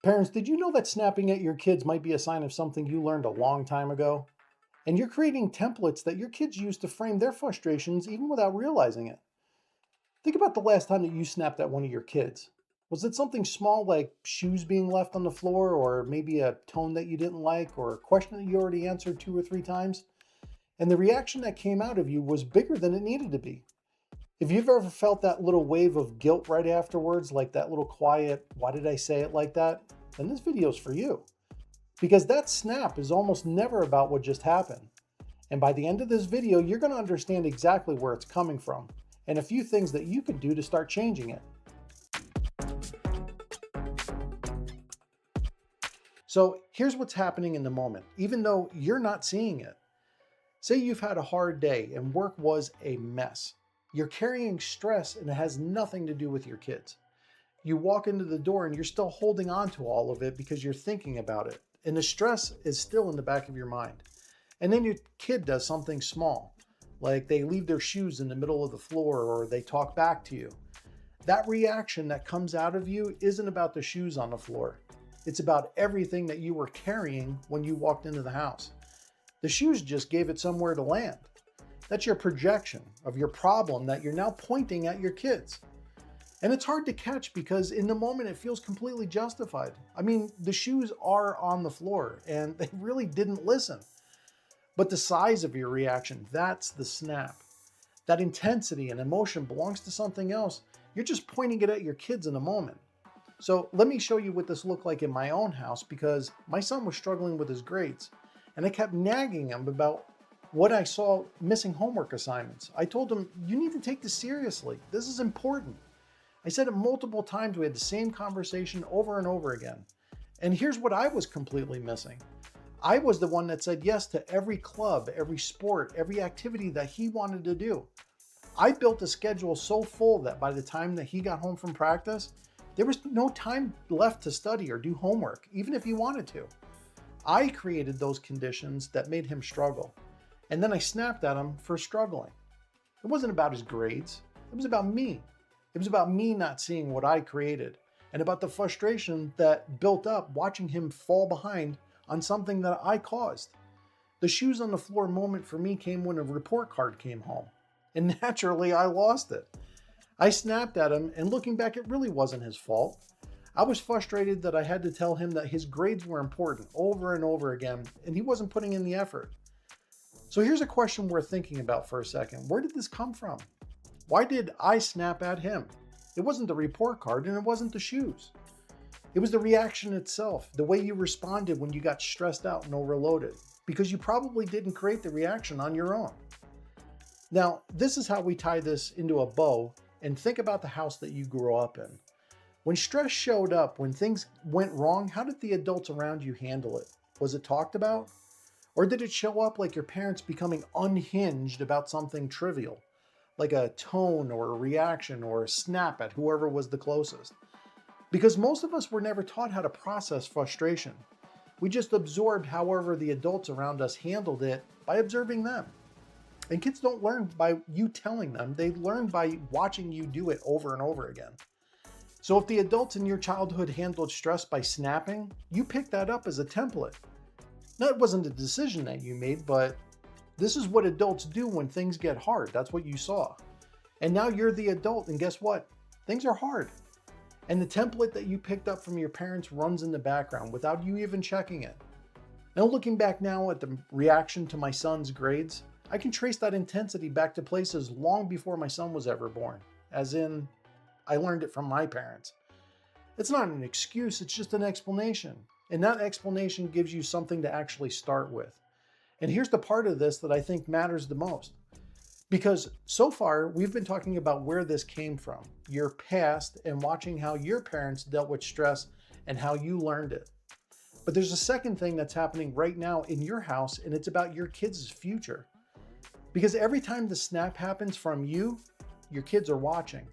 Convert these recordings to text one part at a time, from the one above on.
Parents, did you know that snapping at your kids might be a sign of something you learned a long time ago? And you're creating templates that your kids use to frame their frustrations even without realizing it. Think about the last time that you snapped at one of your kids. Was it something small like shoes being left on the floor, or maybe a tone that you didn't like, or a question that you already answered two or three times? And the reaction that came out of you was bigger than it needed to be. If you've ever felt that little wave of guilt right afterwards, like that little quiet, why did I say it like that? Then this video's for you. Because that snap is almost never about what just happened. And by the end of this video, you're going to understand exactly where it's coming from and a few things that you can do to start changing it. So here's what's happening in the moment, even though you're not seeing it. Say you've had a hard day and work was a mess. You're carrying stress and it has nothing to do with your kids. You walk into the door and you're still holding on to all of it because you're thinking about it. And the stress is still in the back of your mind. And then your kid does something small, like they leave their shoes in the middle of the floor or they talk back to you. That reaction that comes out of you isn't about the shoes on the floor. It's about everything that you were carrying when you walked into the house. The shoes just gave it somewhere to land. That's your projection of your problem that you're now pointing at your kids. And it's hard to catch because in the moment it feels completely justified. I mean, the shoes are on the floor and they really didn't listen. But the size of your reaction, that's the snap. That intensity and emotion belongs to something else. You're just pointing it at your kids in a moment. So let me show you what this looked like in my own house because my son was struggling with his grades and I kept nagging him about what I saw missing homework assignments. I told him, you need to take this seriously. This is important. I said it multiple times. We had the same conversation over and over again. And here's what I was completely missing. I was the one that said yes to every club, every sport, every activity that he wanted to do. I built a schedule so full that by the time that he got home from practice, there was no time left to study or do homework, even if he wanted to. I created those conditions that made him struggle. And then I snapped at him for struggling. It wasn't about his grades. It was about me. It was about me not seeing what I created and about the frustration that built up watching him fall behind on something that I caused. The shoes on the floor moment for me came when a report card came home. And naturally, I lost it. I snapped at him, and looking back, it really wasn't his fault. I was frustrated that I had to tell him that his grades were important over and over again, and he wasn't putting in the effort. So here's a question worth thinking about for a second. Where did this come from? Why did I snap at him? It wasn't the report card and it wasn't the shoes. It was the reaction itself, the way you responded when you got stressed out and overloaded, because you probably didn't create the reaction on your own. Now, this is how we tie this into a bow and think about the house that you grew up in. When stress showed up, when things went wrong, how did the adults around you handle it? Was it talked about? Or did it show up like your parents becoming unhinged about something trivial, like a tone or a reaction or a snap at whoever was the closest? Because most of us were never taught how to process frustration. We just absorbed however the adults around us handled it by observing them. And kids don't learn by you telling them, they learn by watching you do it over and over again. So if the adults in your childhood handled stress by snapping, you picked that up as a template. Now, it wasn't a decision that you made, but this is what adults do when things get hard. That's what you saw. And now you're the adult, and guess what? Things are hard. And the template that you picked up from your parents runs in the background without you even checking it. Now, looking back now at the reaction to my son's grades, I can trace that intensity back to places long before my son was ever born, as in, I learned it from my parents. It's not an excuse, it's just an explanation. And that explanation gives you something to actually start with. And here's the part of this that I think matters the most. Because so far, we've been talking about where this came from, your past, and watching how your parents dealt with stress and how you learned it. But there's a second thing that's happening right now in your house, and it's about your kids' future. Because every time the snap happens from you, your kids are watching.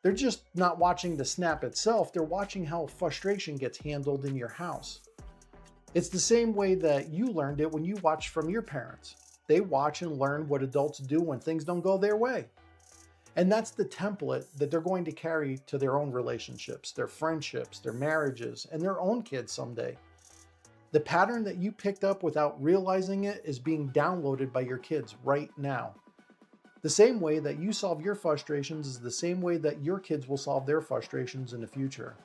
They're just not watching the snap itself, they're watching how frustration gets handled in your house. It's the same way that you learned it when you watched from your parents. They watch and learn what adults do when things don't go their way. And that's the template that they're going to carry to their own relationships, their friendships, their marriages, and their own kids someday. The pattern that you picked up without realizing it is being downloaded by your kids right now. The same way that you solve your frustrations is the same way that your kids will solve their frustrations in the future.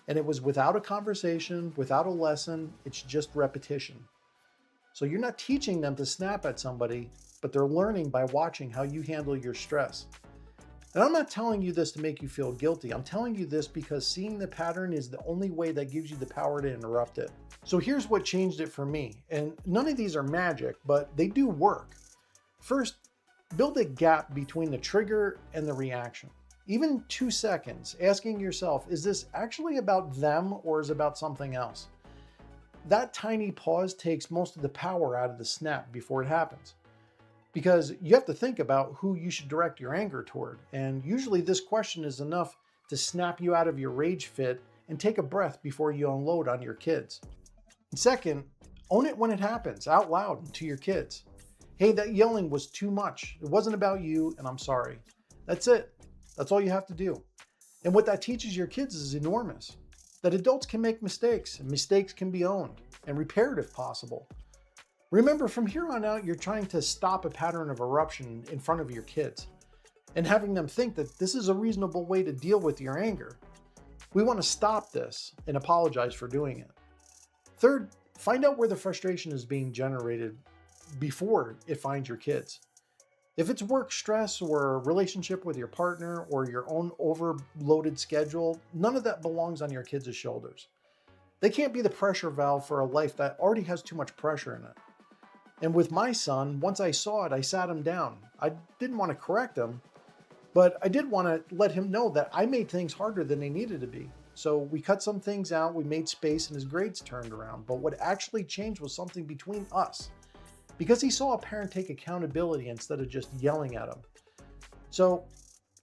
And it was without a conversation, without a lesson, it's just repetition. So you're not teaching them to snap at somebody, but they're learning by watching how you handle your stress. And I'm not telling you this to make you feel guilty. I'm telling you this because seeing the pattern is the only way that gives you the power to interrupt it. So here's what changed it for me. And none of these are magic, but they do work. First, build a gap between the trigger and the reaction. Even 2 seconds, asking yourself, is this actually about them or is it about something else? That tiny pause takes most of the power out of the snap before it happens. Because you have to think about who you should direct your anger toward. And usually this question is enough to snap you out of your rage fit and take a breath before you unload on your kids. And second, own it when it happens out loud to your kids. Hey, that yelling was too much. It wasn't about you, and I'm sorry. That's it. That's all you have to do. And what that teaches your kids is enormous. That adults can make mistakes, and mistakes can be owned and repaired if possible. Remember, from here on out, you're trying to stop a pattern of eruption in front of your kids and having them think that this is a reasonable way to deal with your anger. We want to stop this and apologize for doing it. Third, find out where the frustration is being generated before it finds your kids. If it's work stress or a relationship with your partner or your own overloaded schedule, none of that belongs on your kids' shoulders. They can't be the pressure valve for a life that already has too much pressure in it. And with my son, once I saw it, I sat him down. I didn't want to correct him, but I did want to let him know that I made things harder than they needed to be. So we cut some things out, we made space, and his grades turned around. But what actually changed was something between us, because he saw a parent take accountability instead of just yelling at him. So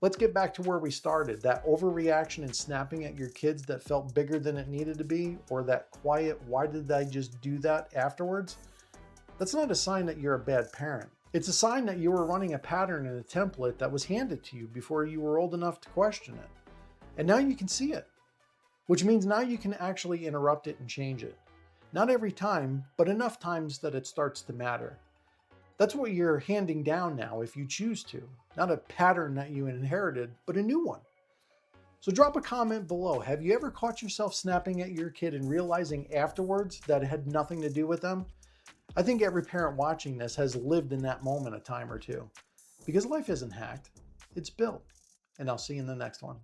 let's get back to where we started. That overreaction and snapping at your kids that felt bigger than it needed to be, or that quiet, why did I just do that afterwards? That's not a sign that you're a bad parent. It's a sign that you were running a pattern and a template that was handed to you before you were old enough to question it. And now you can see it, which means now you can actually interrupt it and change it. Not every time, but enough times that it starts to matter. That's what you're handing down now if you choose to. Not a pattern that you inherited, but a new one. So drop a comment below. Have you ever caught yourself snapping at your kid and realizing afterwards that it had nothing to do with them? I think every parent watching this has lived in that moment a time or two. Because life isn't hacked, it's built. And I'll see you in the next one.